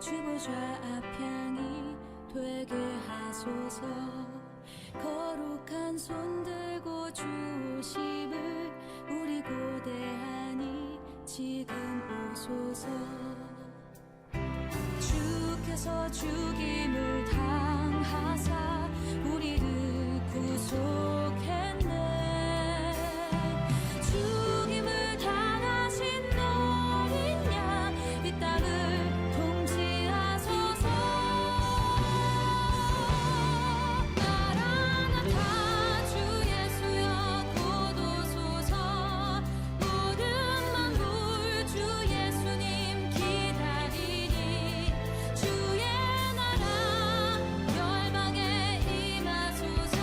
주보좌 앞향이 되게 하소서. 거룩한 손 들고 주심을 우리 고대하니 지금 오소서. 주께서 죽임을 당하사 우리를 구속했네. 죽임을 당하신 어린 양 이 땅을 통치하소서. 마라나타 주 예수여 곧 오소서. 모든 만물 주 예수님 기다리니 주의 나라 열방에 임하소서.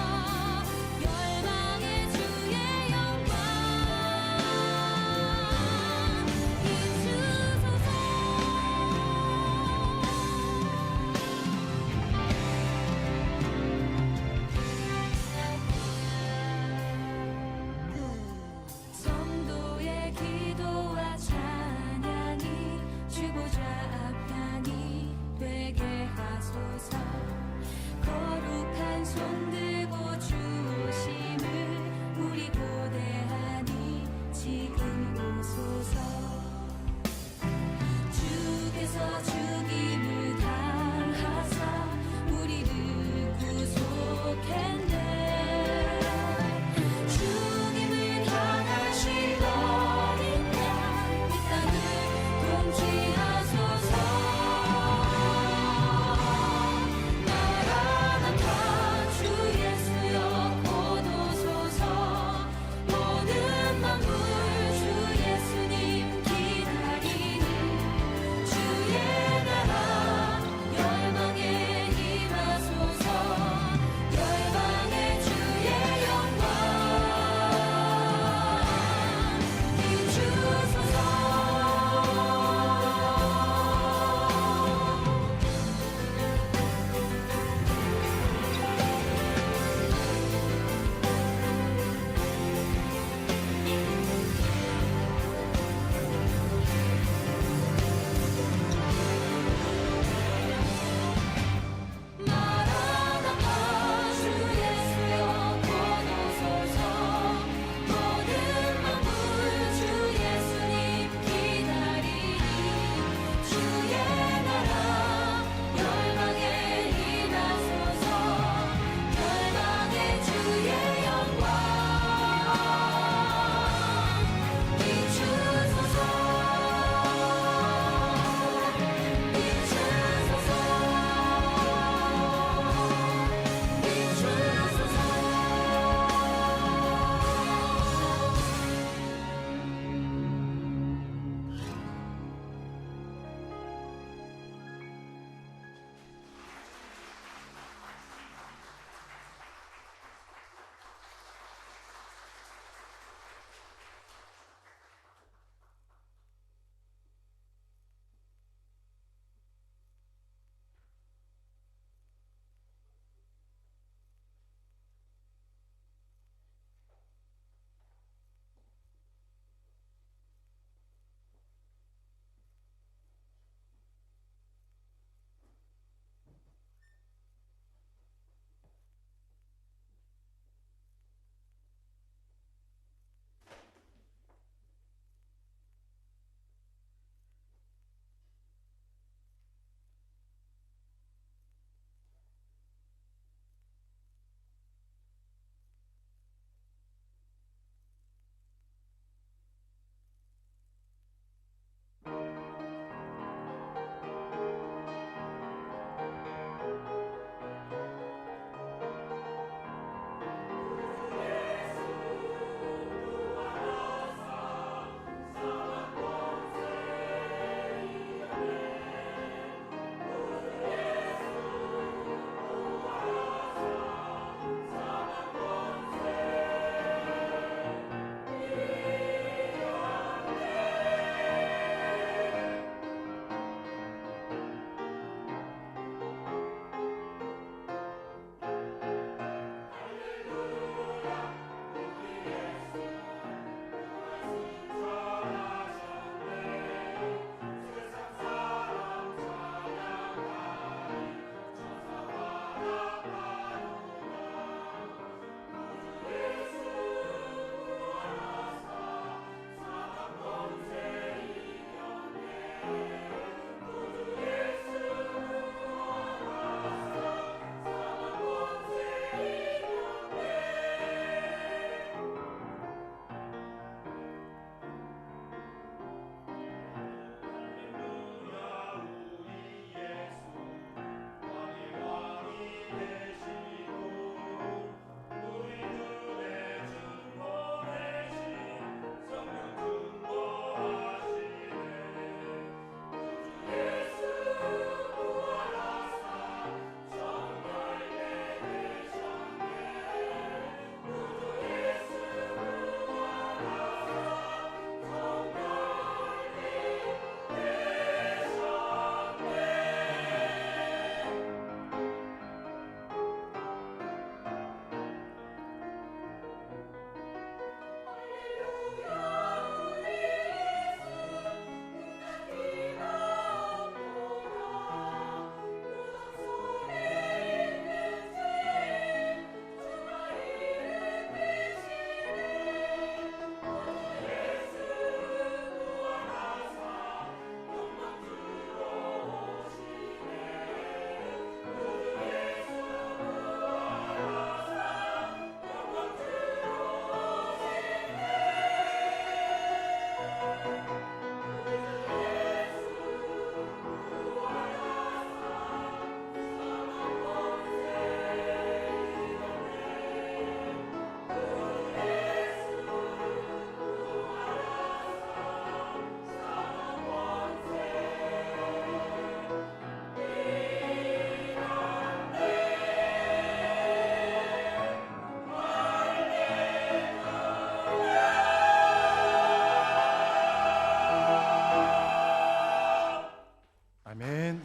아멘.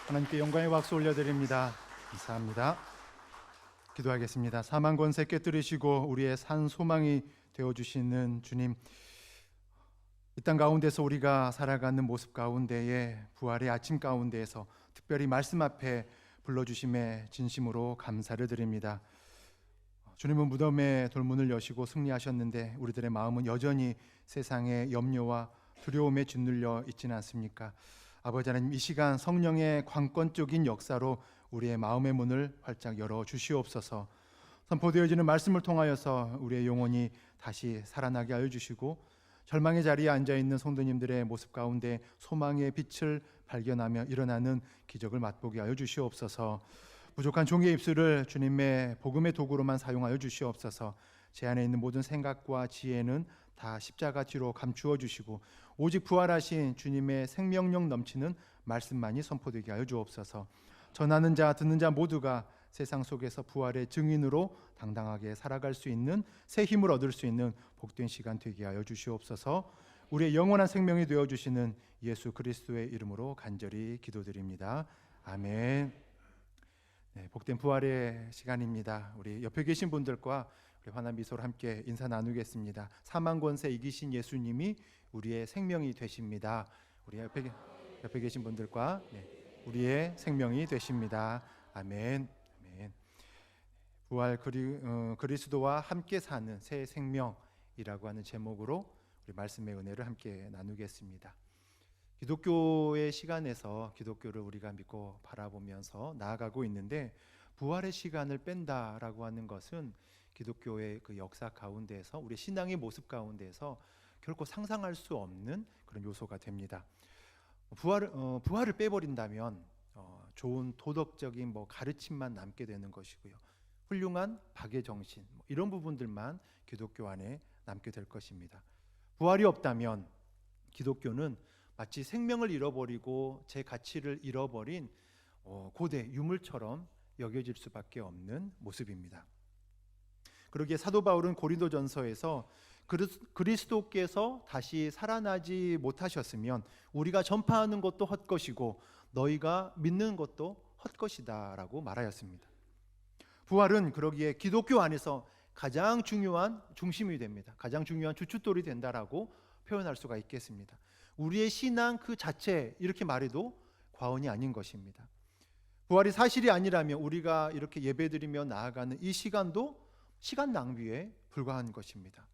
하나님께 영광의 박수 올려드립니다. 감사합니다. 기도하겠습니다. 사망 권세 깨뜨리시고 우리의 산 소망이 되어주시는 주님, 이 땅 가운데서 우리가 살아가는 모습 가운데에 부활의 아침 가운데에서 특별히 말씀 앞에 불러주심에 진심으로 감사를 드립니다. 주님은 무덤의 돌문을 여시고 승리하셨는데 우리들의 마음은 여전히 세상의 염려와 두려움에 짓눌려 있지는 않습니까? 아버지 하나님, 이 시간 성령의 관건적인 역사로 우리의 마음의 문을 활짝 열어 주시옵소서. 선포되어지는 말씀을 통하여서 우리의 영혼이 다시 살아나게 하여 주시고, 절망의 자리에 앉아있는 성도님들의 모습 가운데 소망의 빛을 발견하며 일어나는 기적을 맛보게 하여 주시옵소서. 부족한 종의 입술을 주님의 복음의 도구로만 사용하여 주시옵소서. 제 안에 있는 모든 생각과 지혜는 다 십자가 뒤로 감추어 주시고 오직 부활하신 주님의 생명력 넘치는 말씀만이 선포되게 하여 주옵소서. 전하는 자 듣는 자 모두가 세상 속에서 부활의 증인으로 당당하게 살아갈 수 있는 새 힘을 얻을 수 있는 복된 시간 되게 하여 주시옵소서. 우리의 영원한 생명이 되어주시는 예수 그리스도의 이름으로 간절히 기도드립니다. 아멘. 네, 복된 부활의 시간입니다. 우리 옆에 계신 분들과 우리 환한 미소로 함께 인사 나누겠습니다. 사망 권세 이기신 예수님이 우리의 생명이 되십니다. 우리 옆에 계신 분들과 우리의 생명이 되십니다. 아멘. 아멘. 부활 그리스도와 함께 사는 새 생명이라고 하는 제목으로 우리 말씀의 은혜를 함께 나누겠습니다. 기독교의 시간에서 기독교를 우리가 믿고 바라보면서 나아가고 있는데, 부활의 시간을 뺀다라고 하는 것은 기독교의 그 역사 가운데에서 우리 신앙의 모습 가운데에서 결코 상상할 수 없는 그런 요소가 됩니다. 부활을 빼버린다면 좋은 도덕적인 가르침만 남게 되는 것이고요, 훌륭한 박의 정신 이런 부분들만 기독교 안에 남게 될 것입니다. 부활이 없다면 기독교는 마치 생명을 잃어버리고 제 가치를 잃어버린 고대 유물처럼 여겨질 수밖에 없는 모습입니다. 그러기에 사도 바울은 고린도전서에서 그리스도께서 다시 살아나지 못하셨으면 우리가 전파하는 것도 헛것이고 너희가 믿는 것도 헛것이다 라고 말하였습니다. 부활은 그러기에 기독교 안에서 가장 중요한 중심이 됩니다. 가장 중요한 주춧돌이 된다라고 표현할 수가 있겠습니다. 우리의 신앙 그 자체, 이렇게 말해도 과언이 아닌 것입니다. 부활이 사실이 아니라면 우리가 이렇게 예배드리며 나아가는 이 시간도 시간 낭비에 불과한 것입니다.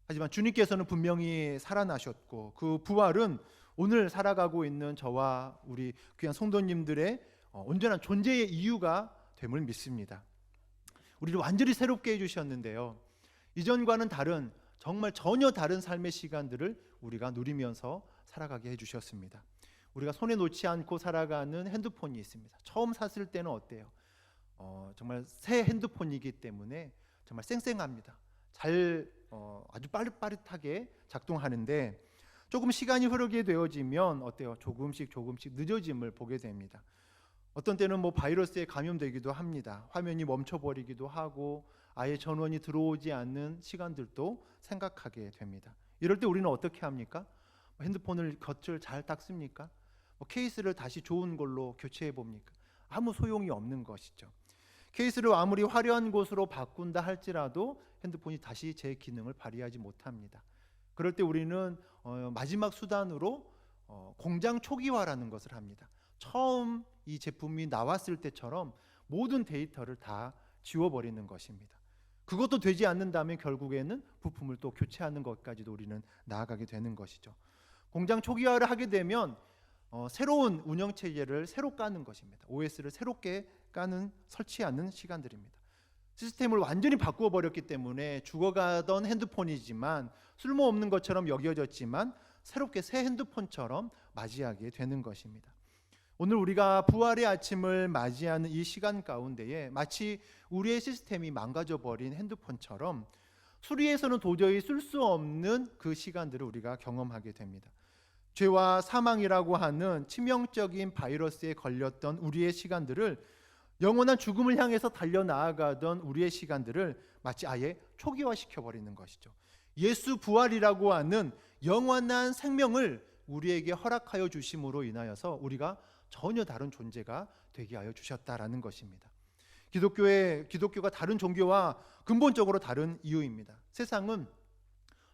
하지만 주님께서는 분명히 살아나셨고 그 부활은 오늘 살아가고 있는 저와 우리 귀한 성도님들의 온전한 존재의 이유가 됨을 믿습니다. 우리를 완전히 새롭게 해주셨는데요, 이전과는 다른, 정말 전혀 다른 삶의 시간들을 우리가 누리면서 살아가게 해주셨습니다. 우리가 손에 놓지 않고 살아가는 핸드폰이 있습니다. 처음 샀을 때는 어때요? 정말 새 핸드폰이기 때문에 정말 쌩쌩합니다. 아주 빠릿빠릿하게 작동하는데 조금 시간이 흐르게 되어지면 어때요? 조금씩 늦어짐을 보게 됩니다. 어떤 때는 바이러스에 감염되기도 합니다. 화면이 멈춰버리기도 하고 아예 전원이 들어오지 않는 시간들도 생각하게 됩니다. 이럴 때 우리는 어떻게 합니까? 핸드폰을 겉을 잘 닦습니까? 케이스를 다시 좋은 걸로 교체해 봅니까? 아무 소용이 없는 것이죠. 케이스를 아무리 화려한 곳으로 바꾼다 할지라도 핸드폰이 다시 제 기능을 발휘하지 못합니다. 그럴 때 우리는 마지막 수단으로 공장 초기화라는 것을 합니다. 처음 이 제품이 나왔을 때처럼 모든 데이터를 다 지워버리는 것입니다. 그것도 되지 않는다면 결국에는 부품을 또 교체하는 것까지도 우리는 나아가게 되는 것이죠. 공장 초기화를 하게 되면 새로운 운영체제를 새로 까는 것입니다. OS를 새롭게 설치하는 시간들입니다. 시스템을 완전히 바꾸어 버렸기 때문에 죽어가던 핸드폰이지만 쓸모없는 것처럼 여겨졌지만 새롭게 새 핸드폰처럼 맞이하게 되는 것입니다. 오늘 우리가 부활의 아침을 맞이하는 이 시간 가운데에 마치 우리의 시스템이 망가져 버린 핸드폰처럼 수리해서는 도저히 쓸 수 없는 그 시간들을 우리가 경험하게 됩니다. 죄와 사망이라고 하는 치명적인 바이러스에 걸렸던 우리의 시간들을, 영원한 죽음을 향해서 달려나아가던 우리의 시간들을 마치 아예 초기화시켜버리는 것이죠. 예수 부활이라고 하는 영원한 생명을 우리에게 허락하여 주심으로 인하여서 우리가 전혀 다른 존재가 되게 하여 주셨다라는 것입니다. 기독교가 다른 종교와 근본적으로 다른 이유입니다. 세상은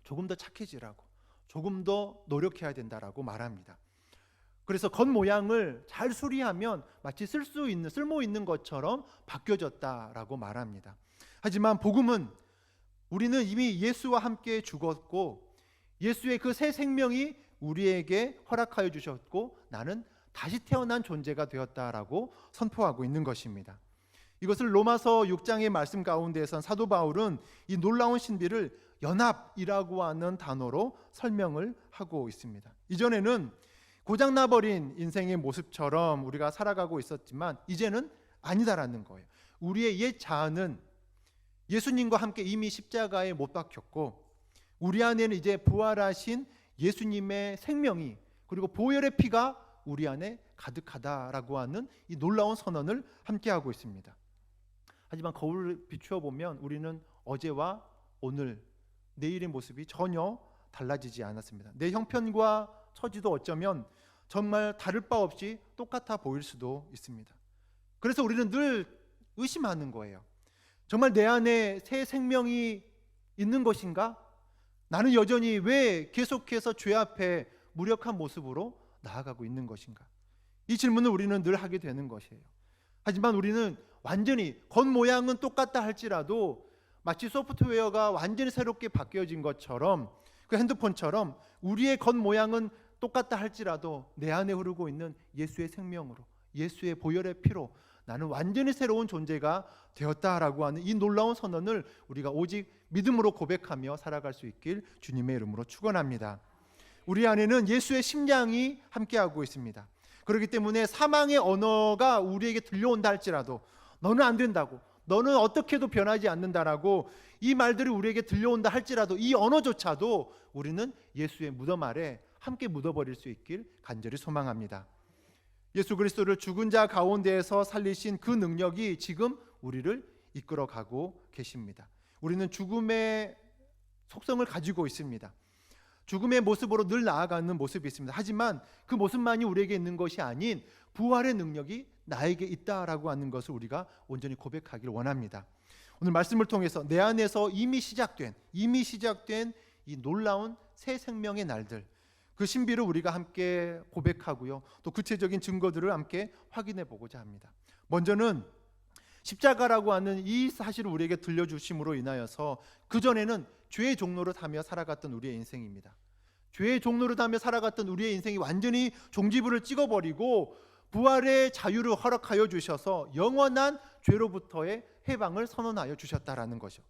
조금 더 착해지라고, 조금 더 노력해야 된다라고 말합니다. 그래서 겉모양을 잘 수리하면 마치 쓸모 있는 것처럼 바뀌어졌다라고 말합니다. 하지만 복음은 우리는 이미 예수와 함께 죽었고 예수의 그 새 생명이 우리에게 허락하여 주셨고 나는 다시 태어난 존재가 되었다라고 선포하고 있는 것입니다. 이것을 로마서 6장의 말씀 가운데에선 사도 바울은 이 놀라운 신비를 연합이라고 하는 단어로 설명을 하고 있습니다. 이전에는 고장나버린 인생의 모습처럼 우리가 살아가고 있었지만 이제는 아니다라는 거예요. 우리의 옛 자아는 예수님과 함께 이미 십자가에 못 박혔고 우리 안에는 이제 부활하신 예수님의 생명이 그리고 보혈의 피가 우리 안에 가득하다라고 하는 이 놀라운 선언을 함께하고 있습니다. 하지만 거울을 비추어 보면 우리는 어제와 오늘, 내일의 모습이 전혀 달라지지 않았습니다. 내 형편과 처지도 어쩌면 정말 다를 바 없이 똑같아 보일 수도 있습니다. 그래서 우리는 늘 의심하는 거예요. 정말 내 안에 새 생명이 있는 것인가? 나는 여전히 왜 계속해서 죄 앞에 무력한 모습으로 나아가고 있는 것인가? 이 질문을 우리는 늘 하게 되는 것이에요. 하지만 우리는 완전히 겉모양은 똑같다 할지라도 마치 소프트웨어가 완전히 새롭게 바뀌어진 것처럼 그 핸드폰처럼 우리의 겉모양은 똑같다 할지라도 내 안에 흐르고 있는 예수의 생명으로 예수의 보혈의 피로 나는 완전히 새로운 존재가 되었다라고 하는 이 놀라운 선언을 우리가 오직 믿음으로 고백하며 살아갈 수 있길 주님의 이름으로 축원합니다. 우리 안에는 예수의 심장이 함께하고 있습니다. 그렇기 때문에 사망의 언어가 우리에게 들려온다 할지라도 너는 안 된다고, 너는 어떻게 해도 변하지 않는다라고 이 말들이 우리에게 들려온다 할지라도 이 언어조차도 우리는 예수의 무덤 아래 함께 묻어버릴 수 있길 간절히 소망합니다. 예수 그리스도를 죽은 자 가운데에서 살리신 그 능력이 지금 우리를 이끌어가고 계십니다. 우리는 죽음의 속성을 가지고 있습니다. 죽음의 모습으로 늘 나아가는 모습이 있습니다. 하지만 그 모습만이 우리에게 있는 것이 아닌 부활의 능력이 나에게 있다라고 하는 것을 우리가 온전히 고백하기를 원합니다. 오늘 말씀을 통해서 내 안에서 이미 시작된 이 놀라운 새 생명의 날들, 그 신비를 우리가 함께 고백하고요. 또 구체적인 증거들을 함께 확인해 보고자 합니다. 먼저는 십자가라고 하는 이 사실을 우리에게 들려주심으로 인하여서 그전에는 죄의 종로를 타며 살아갔던 우리의 인생입니다. 죄의 종로를 타며 살아갔던 우리의 인생이 완전히 종지부를 찍어버리고 부활의 자유를 허락하여 주셔서 영원한 죄로부터의 해방을 선언하여 주셨다라는 것이죠.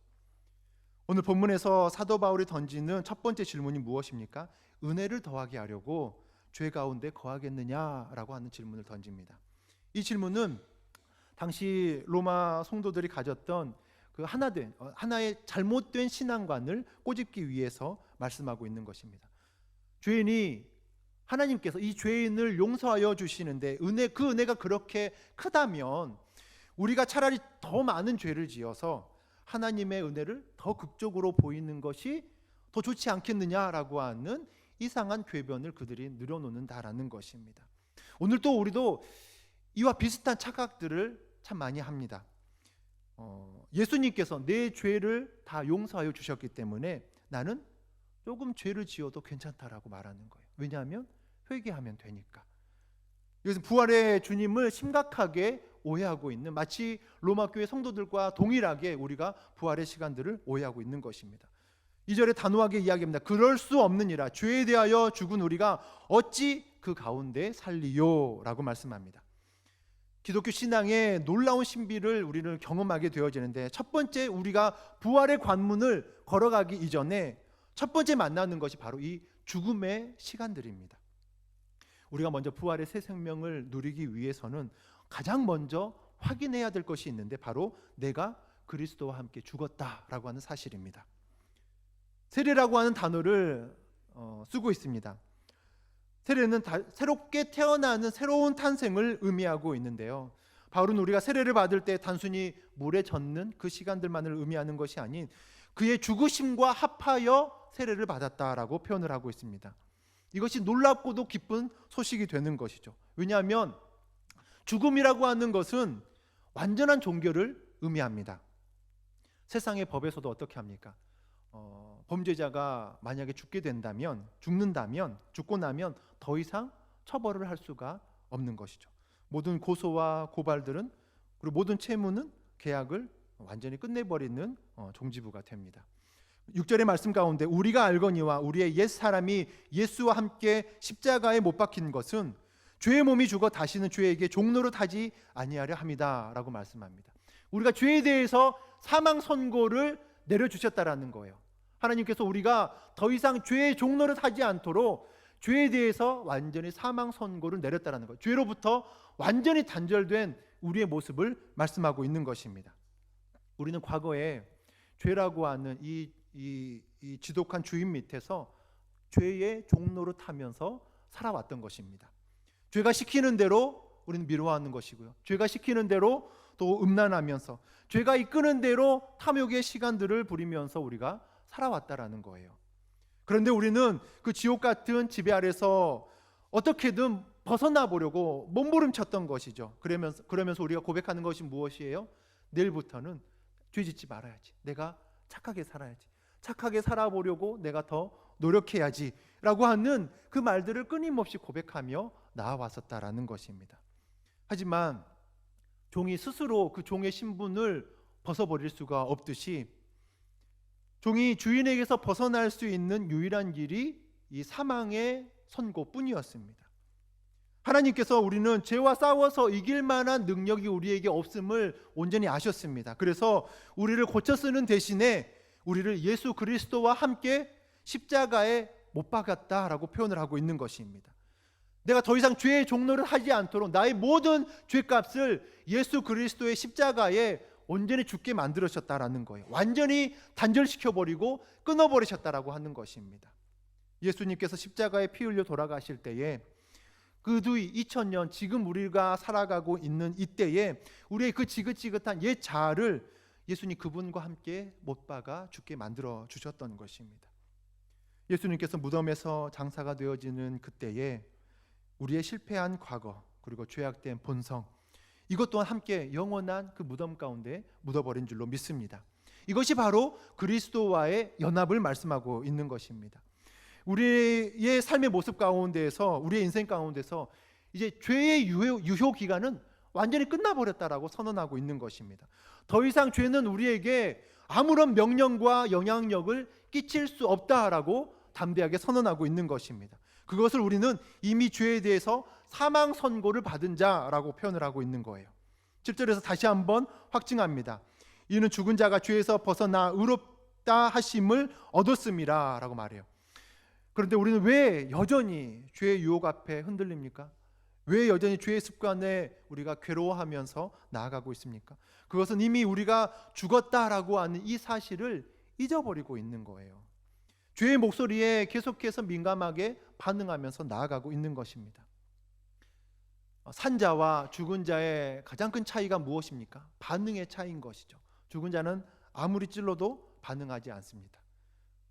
오늘 본문에서 사도 바울이 던지는 첫 번째 질문이 무엇입니까? 은혜를 더하게 하려고 죄 가운데 거하겠느냐라고 하는 질문을 던집니다. 이 질문은 당시 로마 성도들이 가졌던 그 하나의 잘못된 신앙관을 꼬집기 위해서 말씀하고 있는 것입니다. 죄인이 하나님께서 이 죄인을 용서하여 주시는데 그 은혜가 그렇게 크다면 우리가 차라리 더 많은 죄를 지어서 하나님의 은혜를 더 극적으로 보이는 것이 더 좋지 않겠느냐라고 하는 이상한 궤변을 그들이 늘어놓는다라는 것입니다. 오늘 또 우리도 이와 비슷한 착각들을 참 많이 합니다. 예수님께서 내 죄를 다 용서하여 주셨기 때문에 나는 조금 죄를 지어도 괜찮다라고 말하는 거예요. 왜냐하면 회개하면 되니까. 이것은 부활의 주님을 심각하게 오해하고 있는, 마치 로마 교회 성도들과 동일하게 우리가 부활의 시간들을 오해하고 있는 것입니다. 2절에 단호하게 이야기합니다. 그럴 수 없느니라. 죄에 대하여 죽은 우리가 어찌 그 가운데 살리요? 라고 말씀합니다. 기독교 신앙의 놀라운 신비를 우리는 경험하게 되어지는데, 첫 번째 우리가 부활의 관문을 걸어가기 이전에 첫 번째 만나는 것이 바로 이 죽음의 시간들입니다. 우리가 먼저 부활의 새 생명을 누리기 위해서는 가장 먼저 확인해야 될 것이 있는데, 바로 내가 그리스도와 함께 죽었다라고 하는 사실입니다. 세례라고 하는 단어를 쓰고 있습니다. 세례는 새롭게 태어나는 새로운 탄생을 의미하고 있는데요. 바울은 우리가 세례를 받을 때 단순히 물에 젖는 그 시간들만을 의미하는 것이 아닌 그의 죽으심과 합하여 세례를 받았다라고 표현을 하고 있습니다. 이것이 놀랍고도 기쁜 소식이 되는 것이죠. 왜냐하면 죽음이라고 하는 것은 완전한 종교를 의미합니다. 세상의 법에서도 어떻게 합니까? 범죄자가 만약에 죽고 나면 더 이상 처벌을 할 수가 없는 것이죠. 모든 고소와 고발들은, 그리고 모든 채무는 계약을 완전히 끝내버리는 종지부가 됩니다. 6절의 말씀 가운데 우리가 알거니와 우리의 옛사람이 예수와 함께 십자가에 못 박힌 것은 죄의 몸이 죽어 다시는 죄에게 종노릇하지 아니하려 함이다 라고 말씀합니다. 우리가 죄에 대해서 사망 선고를 내려주셨다라는 거예요. 하나님께서 우리가 더 이상 죄의 종노릇하지 않도록 죄에 대해서 완전히 사망 선고를 내렸다라는 거예요. 죄로부터 완전히 단절된 우리의 모습을 말씀하고 있는 것입니다. 우리는 과거에 죄라고 하는 이 지독한 주인 밑에서 죄의 종노릇하면서 살아왔던 것입니다. 죄가 시키는 대로 우리는 미워하는 것이고요. 죄가 시키는 대로 또 음란하면서, 죄가 이끄는 대로 탐욕의 시간들을 부리면서 우리가 살아왔다라는 거예요. 그런데 우리는 그 지옥 같은 지배 아래서 어떻게든 벗어나 보려고 몸부림쳤던 것이죠. 그러면서 우리가 고백하는 것이 무엇이에요? 내일부터는 죄 짓지 말아야지. 내가 착하게 살아야지. 착하게 살아보려고 내가 더 노력해야지 라고 하는 그 말들을 끊임없이 고백하며 나아왔었다라는 것입니다. 하지만 종이 스스로 그 종의 신분을 벗어버릴 수가 없듯이 종이 주인에게서 벗어날 수 있는 유일한 길이 이 사망의 선고뿐이었습니다. 하나님께서 우리는 죄와 싸워서 이길 만한 능력이 우리에게 없음을 온전히 아셨습니다. 그래서 우리를 고쳐 쓰는 대신에 우리를 예수 그리스도와 함께 십자가에 못 박았다라고 표현을 하고 있는 것입니다. 내가 더 이상 죄의 종노를 하지 않도록 나의 모든 죄값을 예수 그리스도의 십자가에 온전히 죽게 만들으셨다라는 거예요. 완전히 단절시켜버리고 끊어버리셨다라고 하는 것입니다. 예수님께서 십자가에 피 흘려 돌아가실 때에 그 뒤 2000년 지금 우리가 살아가고 있는 이때에 우리의 그 지긋지긋한 옛 자아를 예수님 그분과 함께 못 박아 죽게 만들어 주셨던 것입니다. 예수님께서 무덤에서 장사가 되어지는 그때에 우리의 실패한 과거 그리고 죄악된 본성, 이것 또한 함께 영원한 그 무덤 가운데 묻어버린 줄로 믿습니다. 이것이 바로 그리스도와의 연합을 말씀하고 있는 것입니다. 우리의 삶의 모습 가운데에서, 우리의 인생 가운데서 이제 죄의 유효 기간은 완전히 끝나버렸다라고 선언하고 있는 것입니다. 더 이상 죄는 우리에게 아무런 명령과 영향력을 끼칠 수 없다라고 담대하게 선언하고 있는 것입니다. 그것을 우리는 이미 죄에 대해서 사망 선고를 받은 자라고 표현을 하고 있는 거예요. 7절에서 다시 한번 확증합니다. 이는 죽은 자가 죄에서 벗어나 의롭다 하심을 얻었음이라 라고 말해요. 그런데 우리는 왜 여전히 죄의 유혹 앞에 흔들립니까? 왜 여전히 죄의 습관에 우리가 괴로워하면서 나아가고 있습니까? 그것은 이미 우리가 죽었다라고 하는 이 사실을 잊어버리고 있는 거예요. 죄의 목소리에 계속해서 민감하게 반응하면서 나아가고 있는 것입니다. 산자와 죽은 자의 가장 큰 차이가 무엇입니까? 반응의 차이인 것이죠. 죽은 자는 아무리 찔러도 반응하지 않습니다.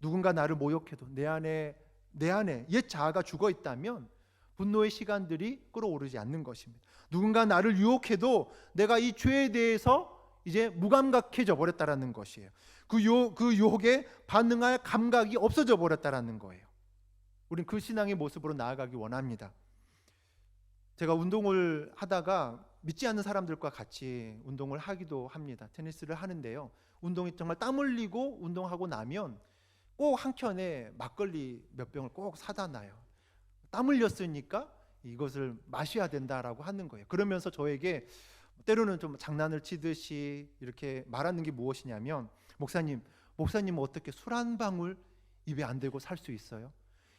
누군가 나를 모욕해도 내 안에 옛 자아가 죽어 있다면 분노의 시간들이 끌어오르지 않는 것입니다. 누군가 나를 유혹해도 내가 이 죄에 대해서 이제 무감각해져 버렸다라는 것이에요. 그 유혹에 반응할 감각이 없어져 버렸다라는 거예요. 우리는 그 신앙의 모습으로 나아가기 원합니다. 제가 운동을 하다가 믿지 않는 사람들과 같이 운동을 하기도 합니다. 테니스를 하는데요. 운동이 정말 땀 흘리고 운동하고 나면 꼭 한 켠에 막걸리 몇 병을 꼭 사다 놔요. 땀 흘렸으니까 이것을 마셔야 된다라고 하는 거예요. 그러면서 저에게 때로는 좀 장난을 치듯이 이렇게 말하는 게 무엇이냐면, 목사님은 어떻게 술 한 방울 입에 안 대고 살 수 있어요?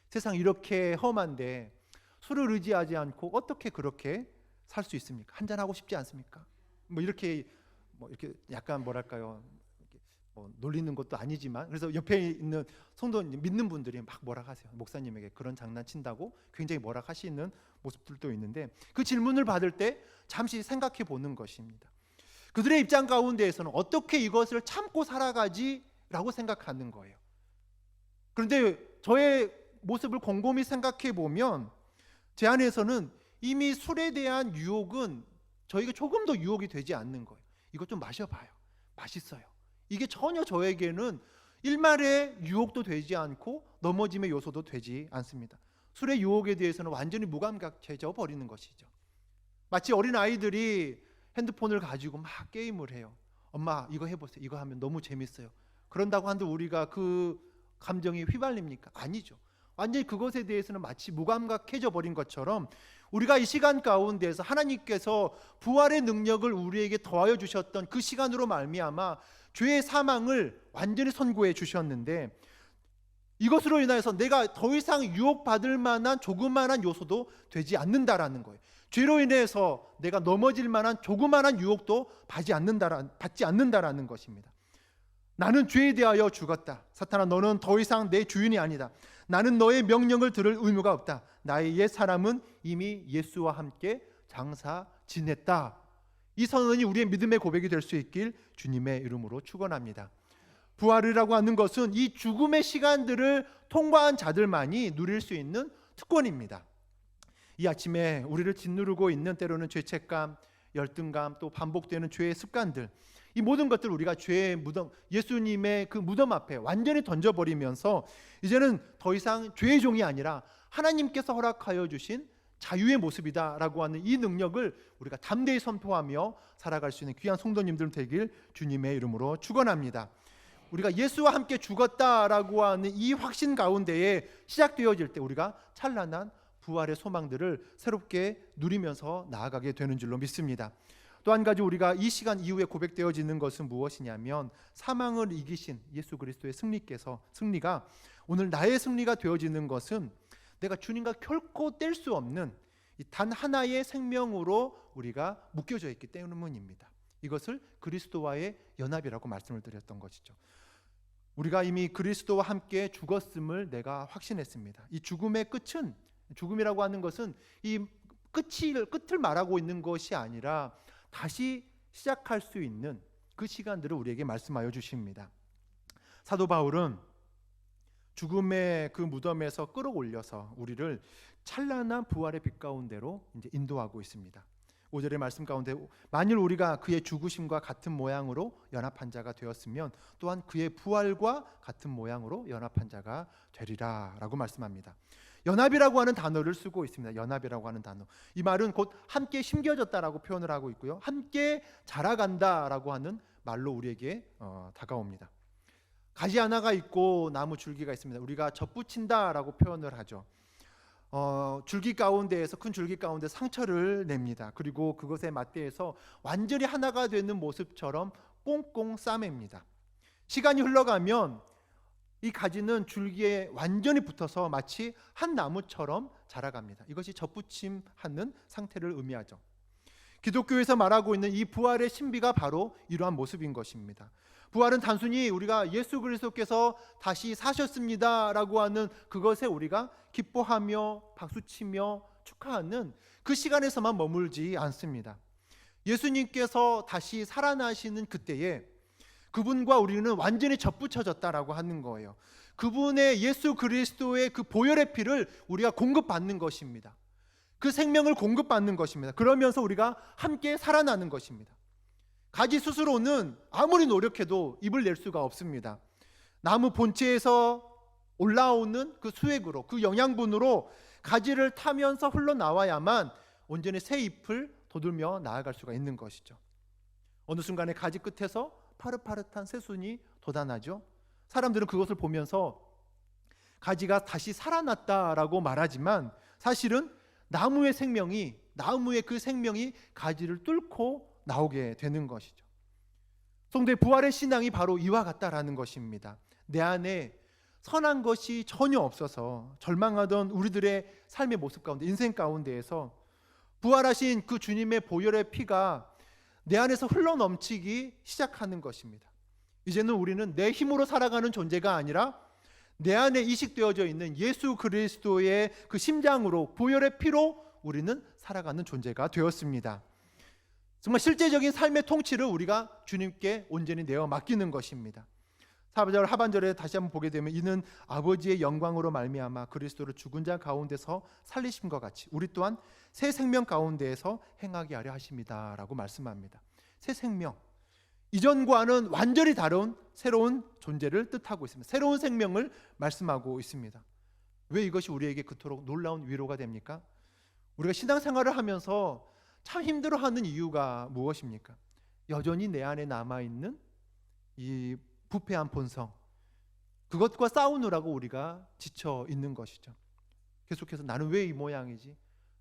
세상 이렇게 험한데 술을 의지하지 않고 어떻게 그렇게 살 수 있습니까? 한잔하고 싶지 않습니까? 이렇게 약간 뭐랄까요, 놀리는 것도 아니지만, 그래서 옆에 있는 성도 믿는 분들이 막 뭐라 하세요. 목사님에게 그런 장난친다고 굉장히 뭐라 하시는 모습들도 있는데, 그 질문을 받을 때 잠시 생각해 보는 것입니다. 그들의 입장 가운데에서는 어떻게 이것을 참고 살아가지라고 생각하는 거예요. 그런데 저의 모습을 곰곰이 생각해 보면 제 안에서는 이미 술에 대한 유혹은 저에게 조금 더 유혹이 되지 않는 거예요. 이것 좀 마셔봐요. 맛있어요. 이게 전혀 저에게는 일말의 유혹도 되지 않고 넘어짐의 요소도 되지 않습니다. 술의 유혹에 대해서는 완전히 무감각해져 버리는 것이죠. 마치 어린 아이들이 핸드폰을 가지고 막 게임을 해요. 엄마 이거 해보세요. 이거 하면 너무 재밌어요. 그런다고 한들 우리가 그 감정이 휘발립니까? 아니죠. 완전히 그것에 대해서는 마치 무감각해져 버린 것처럼 우리가 이 시간 가운데서 하나님께서 부활의 능력을 우리에게 더하여 주셨던 그 시간으로 말미암아 죄의 사망을 완전히 선고해 주셨는데, 이것으로 인하여서 내가 더 이상 유혹받을 만한 조그만한 요소도 되지 않는다라는 거예요. 죄로 인해서 내가 넘어질 만한 조그만한 유혹도 받지 않는다라는 것입니다. 나는 죄에 대하여 죽었다. 사탄아, 너는 더 이상 내 주인이 아니다. 나는 너의 명령을 들을 의무가 없다. 나의 옛 사람은 이미 예수와 함께 장사 지냈다. 이 선언이 우리의 믿음의 고백이 될 수 있길 주님의 이름으로 축원합니다. 부활이라고 하는 것은 이 죽음의 시간들을 통과한 자들만이 누릴 수 있는 특권입니다. 이 아침에 우리를 짓누르고 있는 때로는 죄책감, 열등감, 또 반복되는 죄의 습관들, 이 모든 것들을 우리가 죄의 무덤, 예수님의 그 무덤 앞에 완전히 던져버리면서 이제는 더 이상 죄의 종이 아니라 하나님께서 허락하여 주신 자유의 모습이다라고 하는 이 능력을 우리가 담대히 선포하며 살아갈 수 있는 귀한 성도님들 되길 주님의 이름으로 축원합니다. 우리가 예수와 함께 죽었다라고 하는 이 확신 가운데에 시작되어질 때 우리가 찬란한 부활의 소망들을 새롭게 누리면서 나아가게 되는 줄로 믿습니다. 또 한 가지 우리가 이 시간 이후에 고백되어지는 것은 무엇이냐면, 사망을 이기신 예수 그리스도의 승리가 오늘 나의 승리가 되어지는 것은 내가 주님과 결코 뗄 수 없는 단 하나의 생명으로 우리가 묶여져 있기 때문입니다. 이것을 그리스도와의 연합이라고 말씀을 드렸던 것이죠. 우리가 이미 그리스도와 함께 죽었음을 내가 확신했습니다. 이 죽음의 끝은, 죽음이라고 하는 것은 이 끝을 말하고 있는 것이 아니라 다시 시작할 수 있는 그 시간들을 우리에게 말씀하여 주십니다. 사도 바울은 죽음의 그 무덤에서 끌어올려서 우리를 찬란한 부활의 빛 가운데로 이제 인도하고 있습니다. 5절의 말씀 가운데 만일 우리가 그의 죽으심과 같은 모양으로 연합한 자가 되었으면 또한 그의 부활과 같은 모양으로 연합한 자가 되리라 라고 말씀합니다. 연합이라고 하는 단어를 쓰고 있습니다. 연합이라고 하는 단어, 이 말은 곧 함께 심겨졌다라고 표현을 하고 있고요, 함께 자라간다라고 하는 말로 우리에게 다가옵니다. 가지 하나가 있고 나무 줄기가 있습니다. 우리가 접붙인다라고 표현을 하죠. 줄기 가운데에서, 큰 줄기 가운데 상처를 냅니다. 그리고 그것에 맞대해서 완전히 하나가 되는 모습처럼 꽁꽁 싸맵니다. 시간이 흘러가면 이 가지는 줄기에 완전히 붙어서 마치 한 나무처럼 자라갑니다. 이것이 접붙임하는 상태를 의미하죠. 기독교에서 말하고 있는 이 부활의 신비가 바로 이러한 모습인 것입니다. 부활은 단순히 우리가 예수 그리스도께서 다시 사셨습니다라고 하는 그것에 우리가 기뻐하며 박수치며 축하하는 그 시간에서만 머물지 않습니다. 예수님께서 다시 살아나시는 그때에 그분과 우리는 완전히 접붙여졌다라고 하는 거예요. 그분의 예수 그리스도의 그 보혈의 피를 우리가 공급받는 것입니다. 그 생명을 공급받는 것입니다. 그러면서 우리가 함께 살아나는 것입니다. 가지 스스로는 아무리 노력해도 입을 낼 수가 없습니다. 나무 본체에서 올라오는 그 수액으로, 그 영양분으로 가지를 타면서 흘러나와야만 온전히 새 잎을 돋우며 나아갈 수가 있는 것이죠. 어느 순간에 가지 끝에서 파릇파릇한 새순이 돋아나죠. 사람들은 그것을 보면서 가지가 다시 살아났다라고 말하지만 사실은 나무의 그 생명이 가지를 뚫고 나오게 되는 것이죠. 성도의 부활의 신앙이 바로 이와 같다라는 것입니다. 내 안에 선한 것이 전혀 없어서 절망하던 우리들의 삶의 모습 가운데, 인생 가운데에서 부활하신 그 주님의 보혈의 피가 내 안에서 흘러넘치기 시작하는 것입니다. 이제는 우리는 내 힘으로 살아가는 존재가 아니라 내 안에 이식되어져 있는 예수 그리스도의 그 심장으로, 보혈의 피로 우리는 살아가는 존재가 되었습니다. 정말 실제적인 삶의 통치를 우리가 주님께 온전히 내어 맡기는 것입니다. 4절 하반절에 다시 한번 보게 되면 이는 아버지의 영광으로 말미암아 그리스도를 죽은 자 가운데서 살리심과 같이 우리 또한 새 생명 가운데에서 행하게 하려 하십니다 라고 말씀합니다. 새 생명, 이전과는 완전히 다른 새로운 존재를 뜻하고 있습니다. 새로운 생명을 말씀하고 있습니다. 왜 이것이 우리에게 그토록 놀라운 위로가 됩니까? 우리가 신앙생활을 하면서 참 힘들어하는 이유가 무엇입니까? 여전히 내 안에 남아있는 이 부패한 본성, 그것과 싸우느라고 우리가 지쳐 있는 것이죠. 계속해서 나는 왜 이 모양이지?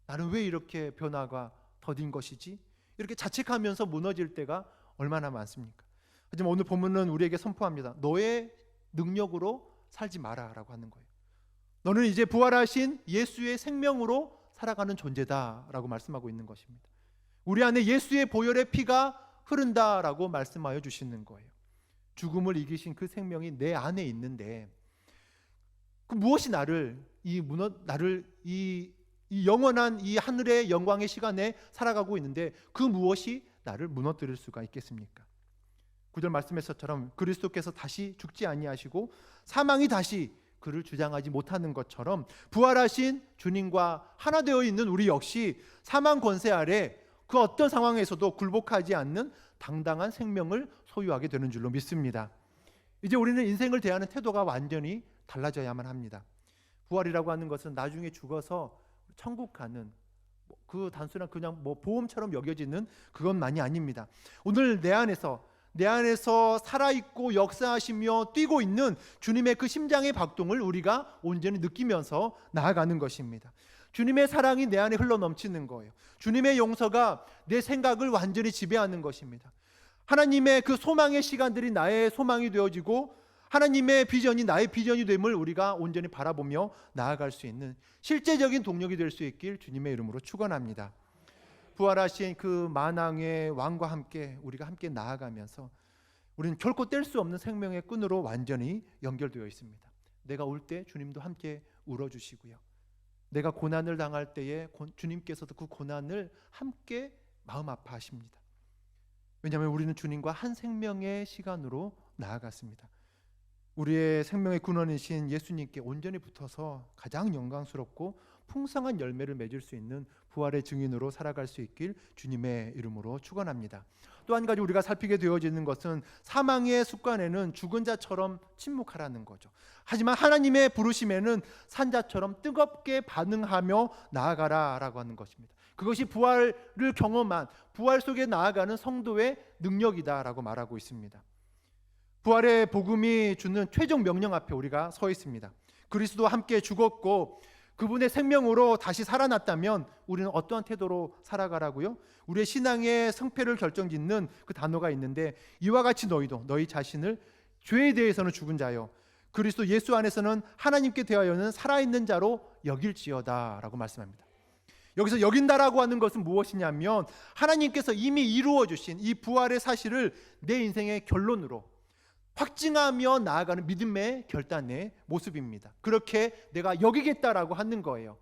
나는 왜 이렇게 변화가 더딘 것이지? 이렇게 자책하면서 무너질 때가 얼마나 많습니까? 하지만 오늘 본문은 우리에게 선포합니다. 너의 능력으로 살지 마라 라고 하는 거예요. 너는 이제 부활하신 예수의 생명으로 살아가는 존재다 라고 말씀하고 있는 것입니다. 우리 안에 예수의 보혈의 피가 흐른다라고 말씀하여 주시는 거예요. 죽음을 이기신 그 생명이 내 안에 있는데 그 무엇이 나를 이 영원한 이 하늘의 영광의 시간에 살아가고 있는데 그 무엇이 나를 무너뜨릴 수가 있겠습니까? 9절 말씀에서처럼 그리스도께서 다시 죽지 아니하시고 사망이 다시 그를 주장하지 못하는 것처럼 부활하신 주님과 하나 되어 있는 우리 역시 사망 권세 아래 그 어떤 상황에서도 굴복하지 않는 당당한 생명을 소유하게 되는 줄로 믿습니다. 이제 우리는 인생을 대하는 태도가 완전히 달라져야만 합니다. 부활이라고 하는 것은 나중에 죽어서 천국 가는 그 단순한 그냥 보험처럼 여겨지는 그것만이 아닙니다. 오늘 내 안에서 살아있고 역사하시며 뛰고 있는 주님의 그 심장의 박동을 우리가 온전히 느끼면서 나아가는 것입니다. 주님의 사랑이 내 안에 흘러넘치는 거예요. 주님의 용서가 내 생각을 완전히 지배하는 것입니다. 하나님의 그 소망의 시간들이 나의 소망이 되어지고 하나님의 비전이 나의 비전이 됨을 우리가 온전히 바라보며 나아갈 수 있는 실제적인 동력이 될 수 있길 주님의 이름으로 축원합니다. 부활하신 그 만왕의 왕과 함께 우리가 함께 나아가면서 우리는 결코 뗄 수 없는 생명의 끈으로 완전히 연결되어 있습니다. 내가 울 때 주님도 함께 울어주시고요. 내가 고난을 당할 때에 주님께서도 그 고난을 함께 마음 아파하십니다. 왜냐하면 우리는 주님과 한 생명의 시간으로 나아갔습니다. 우리의 생명의 근원이신 예수님께 온전히 붙어서 가장 영광스럽고 풍성한 열매를 맺을 수 있는 부활의 증인으로 살아갈 수 있길 주님의 이름으로 축원합니다. 또 한 가지 우리가 살피게 되어지는 것은 사망의 습관에는 죽은 자처럼 침묵하라는 거죠. 하지만 하나님의 부르심에는 산자처럼 뜨겁게 반응하며 나아가라라고 하는 것입니다. 그것이 부활을 경험한 부활 속에 나아가는 성도의 능력이다라고 말하고 있습니다. 부활의 복음이 주는 최종 명령 앞에 우리가 서 있습니다. 그리스도와 함께 죽었고 그분의 생명으로 다시 살아났다면 우리는 어떠한 태도로 살아가라고요? 우리의 신앙의 성패를 결정짓는 그 단어가 있는데 이와 같이 너희도 너희 자신을 죄에 대해서는 죽은 자요 그리스도 예수 안에서는 하나님께 대하여는 살아있는 자로 여길지어다 라고 말씀합니다. 여기서 여긴다라고 하는 것은 무엇이냐면 하나님께서 이미 이루어 주신 이 부활의 사실을 내 인생의 결론으로 확증하며 나아가는 믿음의 결단의 모습입니다. 그렇게 내가 여기겠다라고 하는 거예요.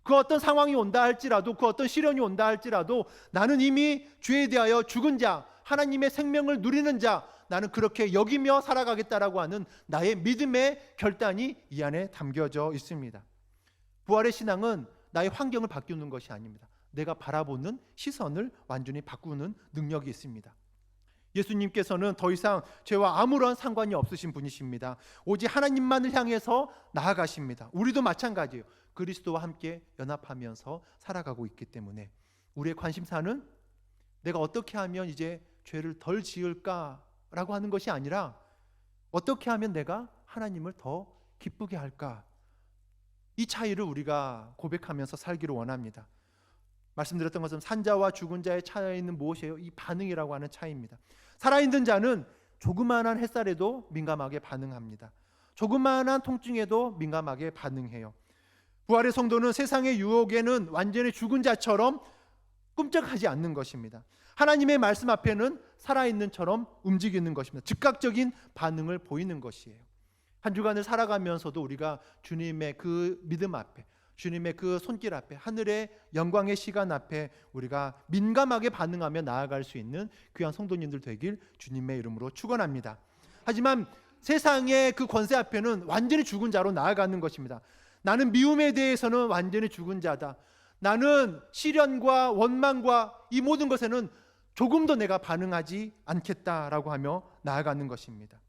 그 어떤 상황이 온다 할지라도 그 어떤 시련이 온다 할지라도 나는 이미 죄에 대하여 죽은 자 하나님의 생명을 누리는 자 나는 그렇게 여기며 살아가겠다라고 하는 나의 믿음의 결단이 이 안에 담겨져 있습니다. 부활의 신앙은 나의 환경을 바꾸는 것이 아닙니다. 내가 바라보는 시선을 완전히 바꾸는 능력이 있습니다. 예수님께서는 더 이상 죄와 아무런 상관이 없으신 분이십니다. 오직 하나님만을 향해서 나아가십니다. 우리도 마찬가지예요. 그리스도와 함께 연합하면서 살아가고 있기 때문에 우리의 관심사는 내가 어떻게 하면 이제 죄를 덜 지을까라고 하는 것이 아니라 어떻게 하면 내가 하나님을 더 기쁘게 할까? 이 차이를 우리가 고백하면서 살기를 원합니다. 말씀드렸던 것은 산자와 죽은 자의 차이는 무엇이에요? 이 반응이라고 하는 차이입니다. 살아있는 자는 조그마한 햇살에도 민감하게 반응합니다. 조그마한 통증에도 민감하게 반응해요. 부활의 성도는 세상의 유혹에는 완전히 죽은 자처럼 꿈쩍하지 않는 것입니다. 하나님의 말씀 앞에는 살아있는 처럼 움직이는 것입니다. 즉각적인 반응을 보이는 것이에요. 한 주간을 살아가면서도 우리가 주님의 그 믿음 앞에 주님의 그 손길 앞에 하늘의 영광의 시간 앞에 우리가 민감하게 반응하며 나아갈 수 있는 귀한 성도님들 되길 주님의 이름으로 축원합니다. 하지만 세상의 그 권세 앞에는 완전히 죽은 자로 나아가는 것입니다. 나는 미움에 대해서는 완전히 죽은 자다. 나는 시련과 원망과 이 모든 것에는 조금도 내가 반응하지 않겠다라고 하며 나아가는 것입니다.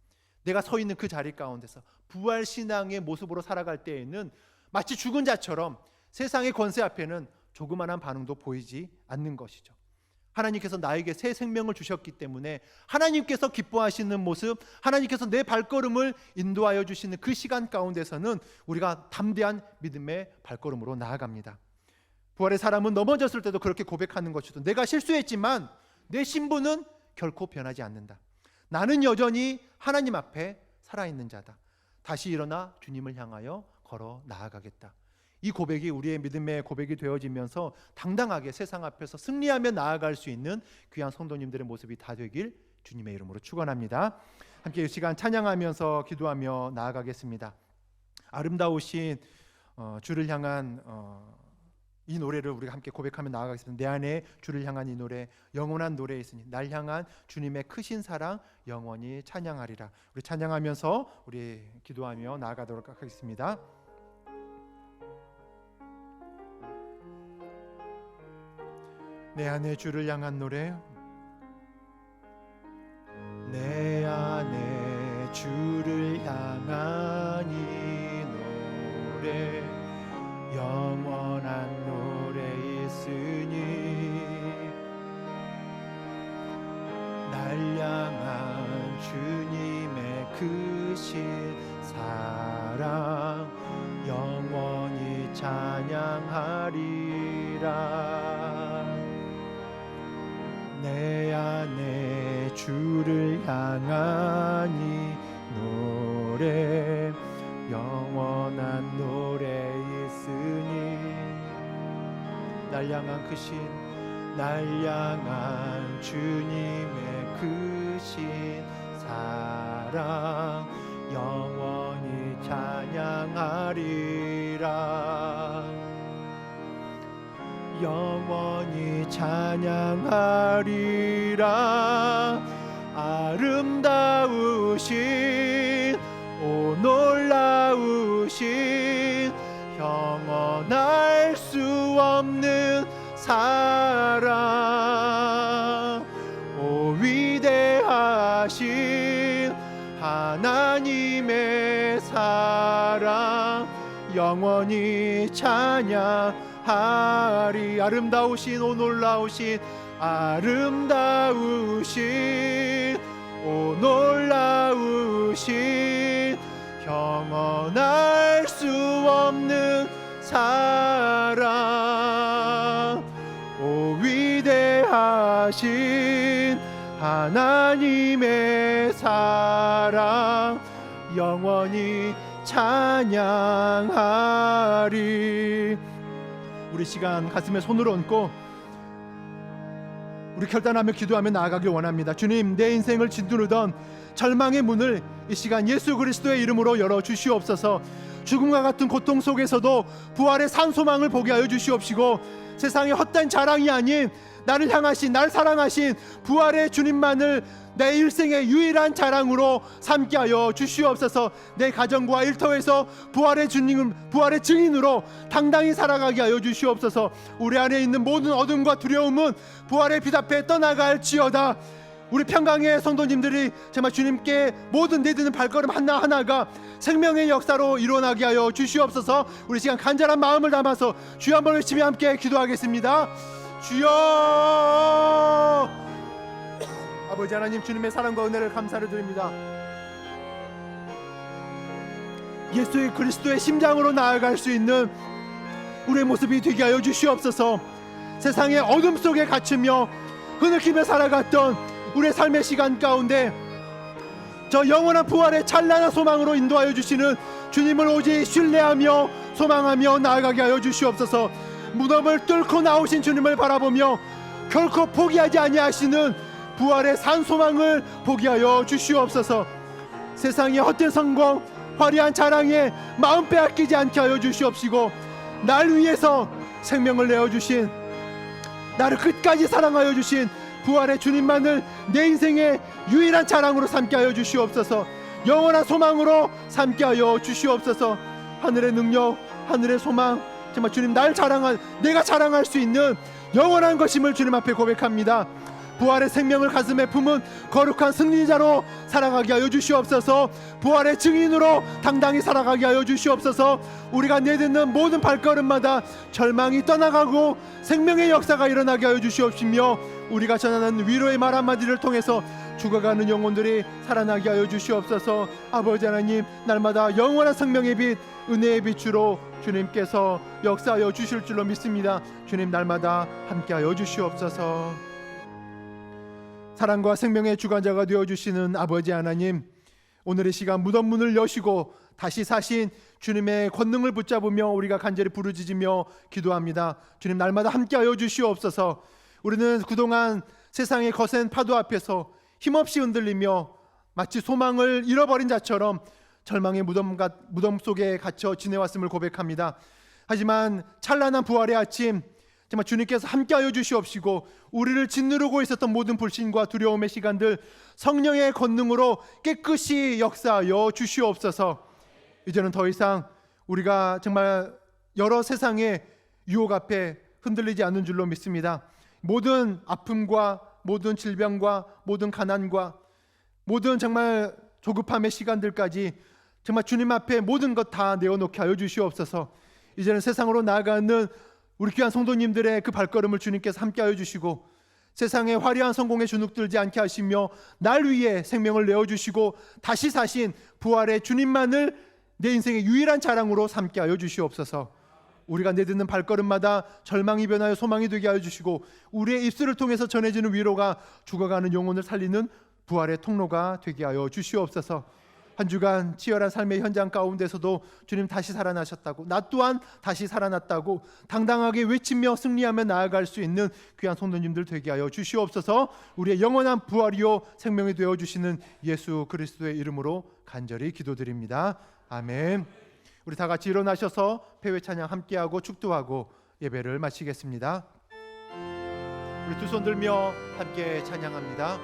내가 서 있는 그 자리 가운데서 부활신앙의 모습으로 살아갈 때에는 마치 죽은 자처럼 세상의 권세 앞에는 조그만한 반응도 보이지 않는 것이죠. 하나님께서 나에게 새 생명을 주셨기 때문에 하나님께서 기뻐하시는 모습, 하나님께서 내 발걸음을 인도하여 주시는 그 시간 가운데서는 우리가 담대한 믿음의 발걸음으로 나아갑니다. 부활의 사람은 넘어졌을 때도 그렇게 고백하는 것이죠. 내가 실수했지만 내 신분은 결코 변하지 않는다. 나는 여전히 하나님 앞에 살아있는 자다. 다시 일어나 주님을 향하여 걸어 나아가겠다. 이 고백이 우리의 믿음의 고백이 되어지면서 당당하게 세상 앞에서 승리하며 나아갈 수 있는 귀한 성도님들의 모습이 다 되길 주님의 이름으로 축원합니다. 함께 이 시간 찬양하면서 기도하며 나아가겠습니다. 아름다우신 주를 향한 이 노래를 우리가 함께 고백하며 나아가겠습니다. 내 안에 주를 향한 이 노래, 영원한 노래에 있으니 날 향한 주님의 크신 사랑 영원히 찬양하리라. 우리 찬양하면서 우리 기도하며 나아가도록 하겠습니다. 내 안에 주를 향한 노래, 내 안에 주를 향한 이 노래, 영원한 노래 있으니 날 향한 주님의 크신 사랑 영원히 찬양하리라. 내 안에 주를 향한 이 노래, 영원한 노래 있으니 날 향한 날 향한 주님의 크신 사랑 영원히 찬양하리라. 영원히 찬양하리라. 아름다우신 오 놀라우신 형언할 수 없는 사랑, 오 위대하신 하나님의 사랑 영원히 찬양하리. 아름다우신 오 놀라우신 아름다우신 오 놀라우신 형언할 수 없는 사랑, 오 위대하신 하나님의 사랑 영원히 찬양하리. 우리 시간 가슴에 손을 얹고 우리 결단하며 기도하며 나아가길 원합니다. 주님, 내 인생을 짓누르던 절망의 문을 이 시간 예수 그리스도의 이름으로 열어주시옵소서. 죽음과 같은 고통 속에서도 부활의 산 소망을 보게 하여 주시옵시고, 세상의 헛된 자랑이 아닌 나를 향하신, 날 사랑하신 부활의 주님만을 내 일생의 유일한 자랑으로 삼게 하여 주시옵소서. 내 가정과 일터에서 부활의 주님, 부활의 증인으로 당당히 살아가게 하여 주시옵소서. 우리 안에 있는 모든 어둠과 두려움은 부활의 빛 앞에 떠나갈지어다. 우리 평강의 성도님들이 정말 주님께 모든 내딛는 발걸음 하나하나가 생명의 역사로 일어나게 하여 주시옵소서. 우리 시간 간절한 마음을 담아서 주여 한번 외치며 함께 기도하겠습니다. 주여, 아버지 하나님, 주님의 사랑과 은혜를 감사를 드립니다. 예수 그리스도의 심장으로 나아갈 수 있는 우리의 모습이 되게 하여 주시옵소서. 세상의 어둠 속에 갇히며 흐느끼며 살아갔던 우리의 삶의 시간 가운데 저 영원한 부활의 찬란한 소망으로 인도하여 주시는 주님을 오직 신뢰하며 소망하며 나아가게 하여 주시옵소서. 무덤을 뚫고 나오신 주님을 바라보며 결코 포기하지 아니하시는 부활의 산 소망을 보게 하여 주시옵소서. 세상의 헛된 성공, 화려한 자랑에 마음 빼앗기지 않게 하여 주시옵시고, 날 위해서 생명을 내어주신, 나를 끝까지 사랑하여 주신 부활의 주님만을 내 인생의 유일한 자랑으로 삼게 하여 주시옵소서. 영원한 소망으로 삼게 하여 주시옵소서. 하늘의 능력, 하늘의 소망, 정말 주님 내가 자랑할 수 있는 영원한 것임을 주님 앞에 고백합니다. 부활의 생명을 가슴에 품은 거룩한 승리자로 살아가게 하여 주시옵소서. 부활의 증인으로 당당히 살아가게 하여 주시옵소서. 우리가 내딛는 모든 발걸음마다 절망이 떠나가고 생명의 역사가 일어나게 하여 주시옵시며, 우리가 전하는 위로의 말 한마디를 통해서 죽어가는 영혼들이 살아나게 하여 주시옵소서. 아버지 하나님, 날마다 영원한 생명의 빛, 은혜의 빛으로 주님께서 역사하여 주실 줄로 믿습니다. 주님, 날마다 함께하여 주시옵소서. 사랑과 생명의 주관자가 되어주시는 아버지 하나님, 오늘의 시간 무덤 문을 여시고 다시 사신 주님의 권능을 붙잡으며 우리가 간절히 부르짖으며 기도합니다. 주님, 날마다 함께하여 주시옵소서. 우리는 그동안 세상의 거센 파도 앞에서 힘없이 흔들리며 마치 소망을 잃어버린 자처럼 절망의 무덤 속에 갇혀 지내왔음을 고백합니다. 하지만 찬란한 부활의 아침, 정말 주님께서 함께하여 주시옵시고 우리를 짓누르고 있었던 모든 불신과 두려움의 시간들 성령의 권능으로 깨끗이 역사하여 주시옵소서. 이제는 더 이상 우리가 정말 여러 세상의 유혹 앞에 흔들리지 않는 줄로 믿습니다. 모든 아픔과 모든 질병과 모든 가난과 모든 정말 조급함의 시간들까지 정말 주님 앞에 모든 것 다 내어놓게 하여 주시옵소서. 이제는 세상으로 나아가는 우리 귀한 성도님들의 그 발걸음을 주님께서 함께하여 주시고 세상의 화려한 성공에 주눅들지 않게 하시며 날 위해 생명을 내어주시고 다시 사신 부활의 주님만을 내 인생의 유일한 자랑으로 삼게 하여 주시옵소서. 우리가 내딛는 발걸음마다 절망이 변하여 소망이 되게 하여 주시고 우리의 입술을 통해서 전해지는 위로가 죽어가는 영혼을 살리는 부활의 통로가 되게 하여 주시옵소서. 한 주간 치열한 삶의 현장 가운데서도 주님 다시 살아나셨다고, 나 또한 다시 살아났다고 당당하게 외치며 승리하며 나아갈 수 있는 귀한 성도님들 되게 하여 주시옵소서. 우리의 영원한 부활이요 생명이 되어 주시는 예수 그리스도의 이름으로 간절히 기도드립니다. 아멘. 우리 다 같이 일어나셔서 폐회 찬양 함께하고 축도하고 예배를 마치겠습니다. 우리 두 손 들며 함께 찬양합니다.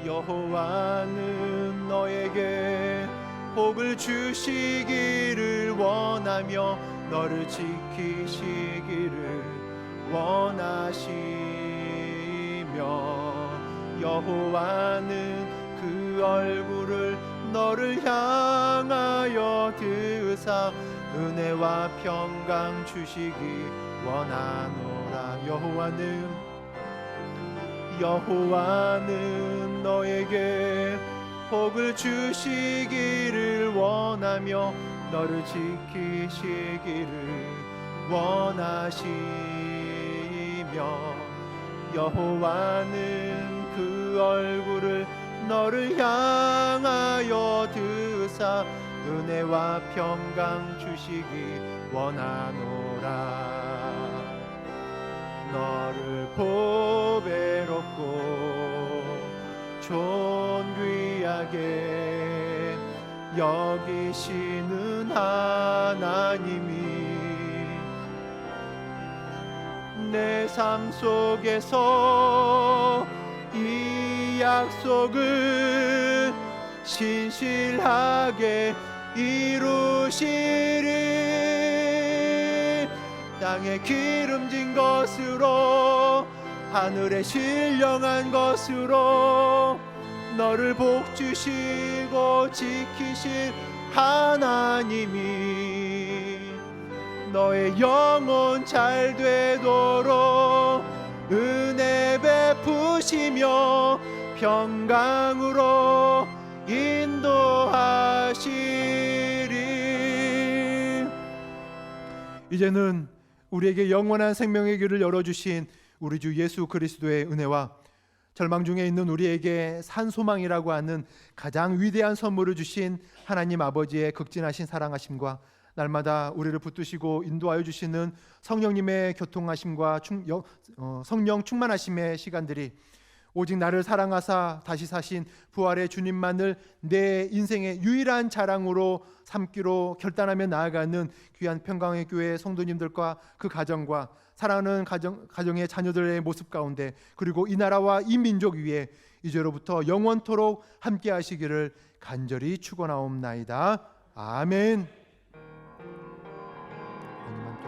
여호와는 너에게 복을 주시기를 원하며 너를 지키시기를 원하시며 여호와는 그 얼굴을 너를 향하여 드사 은혜와 평강 주시기 원하노라. 여호와는 너에게 복을 주시기를 원하며 너를 지키시기를 원하시며 여호와는 그 얼굴을 너를 향하여 드사 은혜와 평강 주시기 원하노라. 너를 보배롭고 존귀하게 여기시는 하나님이 내 삶 속에서 이 약속을 신실하게 이루시리. 땅에 기름진 것으로 하늘에 신령한 것으로 너를 복주시고 지키실 하나님이 너의 영혼 잘 되도록 은혜 베푸시며 평강으로 인도하시리. 이제는 우리에게 영원한 생명의 길을 열어주신 우리 주 예수 그리스도의 은혜와 절망 중에 있는 우리에게 산소망이라고 하는 가장 위대한 선물을 주신 하나님 아버지의 극진하신 사랑하심과 날마다 우리를 붙드시고 인도하여 주시는 성령님의 교통하심과 성령 충만하심의 시간들이 오직 나를 사랑하사 다시 사신 부활의 주님만을 내 인생의 유일한 자랑으로 삼기로 결단하며 나아가는 귀한 평강의 교회 성도님들과 그 가정과 사랑하는 가정의 자녀들의 모습 가운데, 그리고 이 나라와 이 민족 위에 이제로부터 영원토록 함께 하시기를 간절히 축원하옵나이다. 아멘.